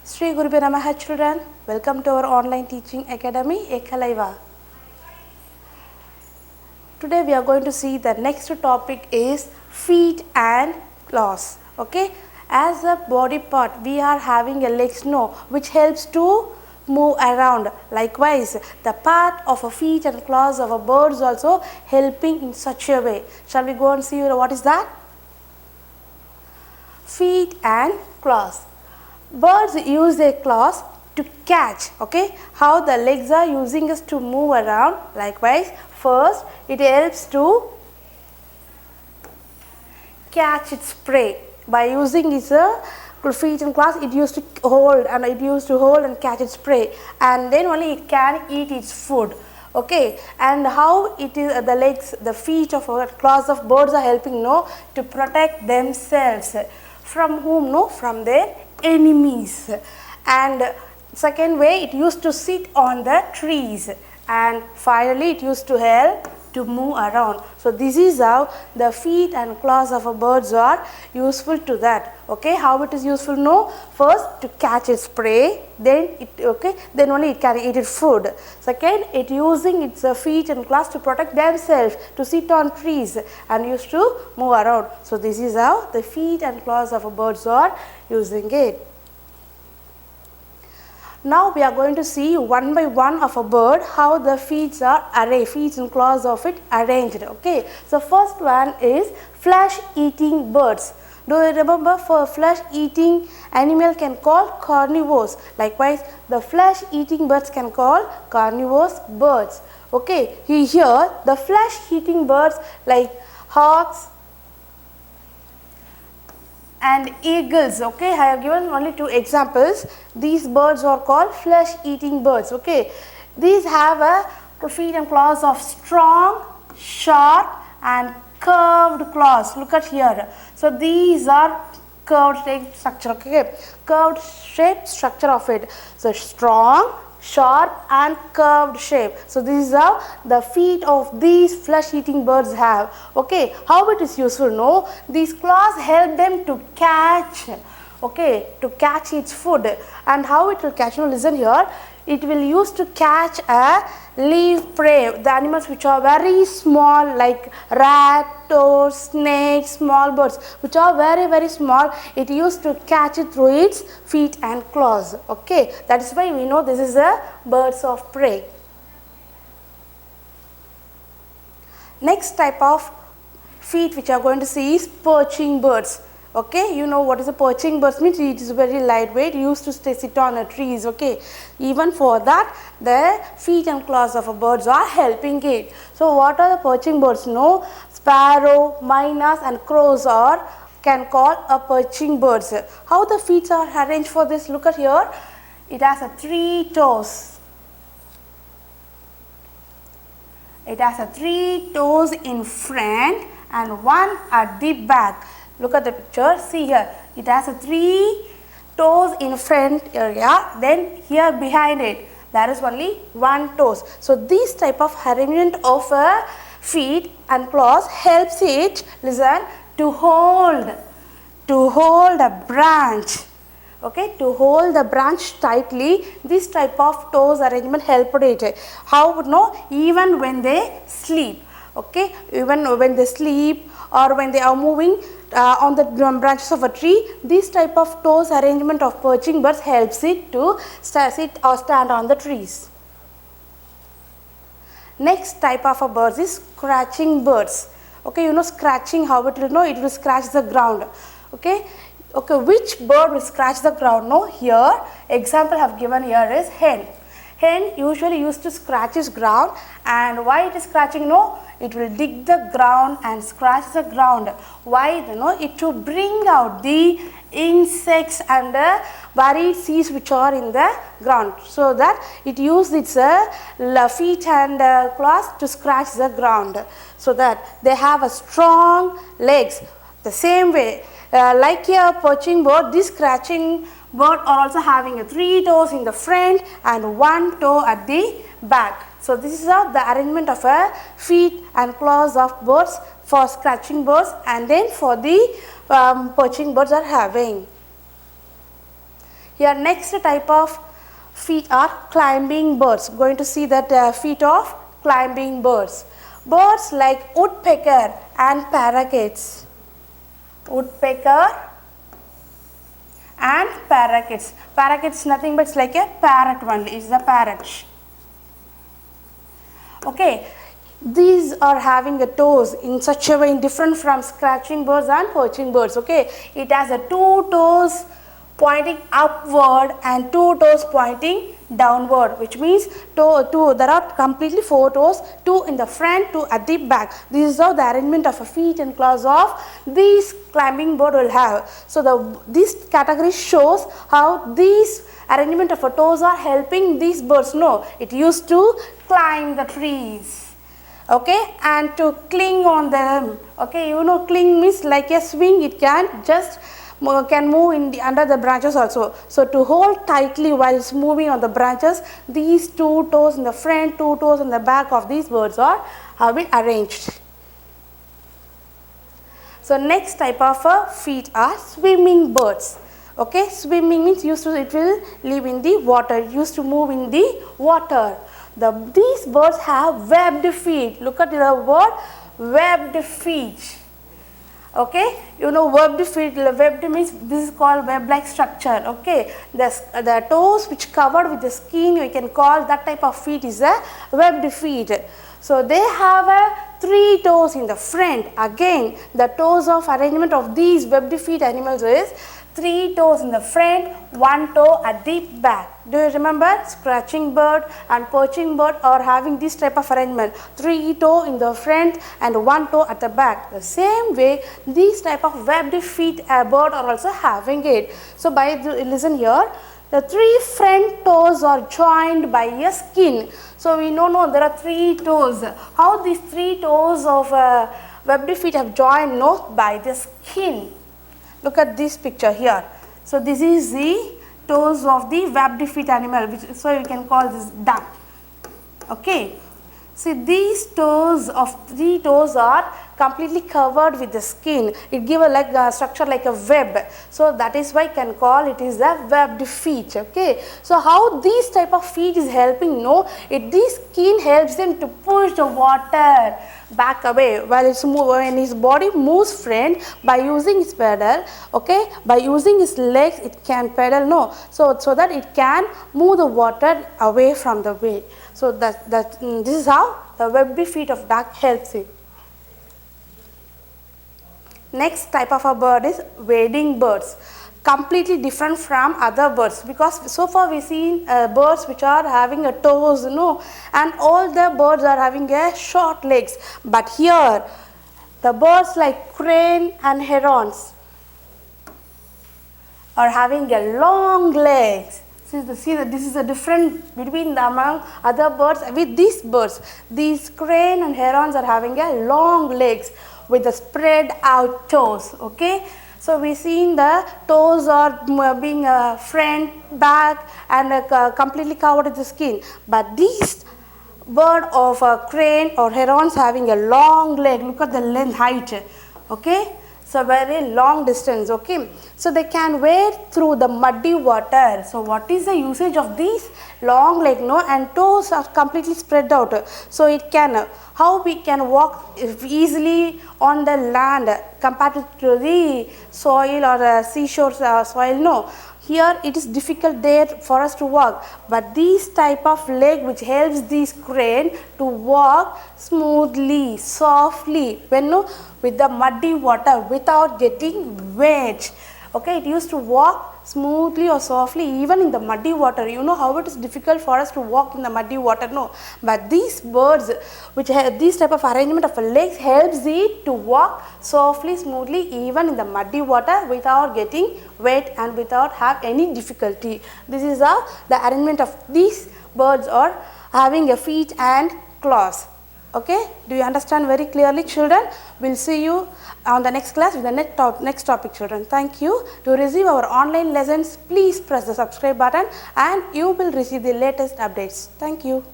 Sri Gurubhyo Namaha children, welcome to our online teaching academy Ekalaiva. Today we are going to see the next topic is feet and claws. Okay, as a body part we are having a legs which helps to move around. Likewise, the part of a feet and claws of a bird is also helping in such a way. Shall we go and see what is that? Feet and claws. Birds use their claws to catch. Okay, how the legs are using us to move around. Likewise, first it helps to catch its prey by using its feet and claws. It used to hold and catch its prey, and then only it can eat its food. Okay, and how it is the legs, the feet of claws of birds are helping to protect themselves from whom? From their enemies. And second way, it used to sit on the trees, and finally it used to help to move around. So this is how the feet and claws of a birds are useful to that. Okay, how it is useful? First to catch its prey, then then only it can eat its food. Second, it using its feet and claws to protect themselves, to sit on trees and used to move around. So this is how the feet and claws of a birds are using it. Now we are going to see one by one of a bird how the feet and claws of it arranged. Okay, so first one is flesh eating birds. Do you remember, for flesh eating animal can call carnivores. Likewise, the flesh eating birds can call carnivorous birds. Okay, here the flesh eating birds like hawks and eagles. Okay, I have given only two examples. These birds are called flesh eating birds. Okay, these have a feet and claws of strong, sharp and curved claws. Look at here. So these are curved shape structure. Okay, curved shape structure of it. So strong, sharp and curved shape. So this is how the feet of these flesh eating birds have. Okay, how it is useful? These claws help them to catch. Okay, to catch its food. And how it will catch? Listen here. It will use to catch a leaf prey, the animals which are very small like rat, toad, snake, small birds which are very small. It used to catch it through its feet and claws. Okay, that is why we know this is a birds of prey. Next type of feet which are going to see is perching birds. Okay, you know what is a perching bird means? It is very lightweight, used to sit on a trees. Okay, even for that the feet and claws of a birds are helping it. So what are the perching birds? Sparrow, mynas and crows can call a perching birds. How the feet are arranged for this? Look at here. It has 3 toes. It has 3 toes in front and 1 at the back. Look at the picture. See here. It has 3 toes in front area. Then here behind it, there is only 1 toes. So this type of arrangement of feet and claws helps it, listen, to hold a branch. Okay, to hold the branch tightly. This type of toes arrangement helped it. How? Even when they sleep. Okay, even when they sleep or when they are moving on the branches of a tree, this type of toes arrangement of perching birds helps it to sit or stand on the trees. Next type of a birds is scratching birds. Okay, scratching, how it will it will scratch the ground. Okay, which bird will scratch the ground? Here example I have given here is hen. Hen usually used to scratch its ground, and why it is scratching? It will dig the ground and scratch the ground. Why? It to bring out the insects and buried seeds which are in the ground, so that it uses its feet and claws to scratch the ground, so that they have a strong legs. The same way, like a perching bird, this scratching bird are also having 3 toes in the front and 1 toe at the back. So this is the arrangement of feet and claws of birds for scratching birds, and then for the perching birds are having. Here next type of feet are climbing birds. Going to see that feet of climbing birds. Birds like woodpecker and parakeets. Woodpecker and parakeets. Parakeets nothing but it's like a parrot only. It's the parrot. Okay. These are having a toes in such a way different from scratching birds and perching birds. Okay. It has a 2 toes pointing upward and 2 toes pointing downward, which means there are completely 4 toes, 2 in the front, 2 at the back. This is how the arrangement of a feet and claws of these climbing bird will have. So this category shows how these arrangement of a toes are helping these birds. No, it used to climb the trees. Okay, and to cling on them. Okay, you know, cling means like a swing. It can just can move in under the branches also. So to hold tightly while it's moving on the branches, these 2 toes in the front, 2 toes in the back of these birds have been arranged. So next type of feet are swimming birds. Okay, swimming means it will live in the water, used to move in the water. These birds have webbed feet. Look at the word webbed feet. Okay, you know webbed feet. Webbed means this is called web-like structure. Okay, the toes which covered with the skin, we can call that type of feet is a webbed feet. So they have 3 toes in the front. Again, the toes of arrangement of these webbed feet animals is 3 toes in the front, 1 toe at the back. Do you remember scratching bird and perching bird are having this type of arrangement, 3 toe in the front and 1 toe at the back. The same way these type of webbed feet bird are also having it. So listen here, the 3 front toes are joined by a skin. So we know there are 3 toes. How these 3 toes of webbed feet have joined? No, by the skin. Look at this picture here. So this is the toes of the webbed feet animal, so you can call this duck. Okay. See, these toes of 3 toes are completely covered with the skin. It gives a structure like a web. So that is why I can call it is the webbed feet. Okay. So how these type of feet is helping? No, this skin helps them to push the water back away while when his body moves front by using his pedal. Okay, by using his legs it can pedal. No, so that it can move the water away from the way. So this is how the webbed feet of duck helps it. Next type of a bird is wading birds. Completely different from other birds, because so far we seen birds which are having a toes, and all the birds are having a short legs. But here the birds like crane and herons are having a long legs. See that this is a difference between among other birds with these birds. These crane and herons are having a long legs with the spread out toes. Okay. So we seen the toes are being front, back and completely covered with the skin. But these bird of crane or herons having a long leg. Look at the length height. Okay. So very long distance. Okay. So they can wade through the muddy water. So what is the usage of these long leg? And toes are completely spread out. So it can, how we can walk easily on the land compared to the soil or seashore soil? No. Here it is difficult there for us to walk, but these type of leg which helps these crane to walk smoothly, softly with the muddy water without getting wet. Okay, it used to walk smoothly or softly even in the muddy water. You know how it is difficult for us to walk in the muddy water, no? But these birds which have this type of arrangement of legs helps it to walk softly, smoothly even in the muddy water without getting wet and without have any difficulty. This is how the arrangement of these birds are having a feet and claws. Okay, do you understand very clearly, children? We'll see you on the next class with the next topic, children. Thank you. To receive our online lessons, please press the subscribe button and you will receive the latest updates. Thank you.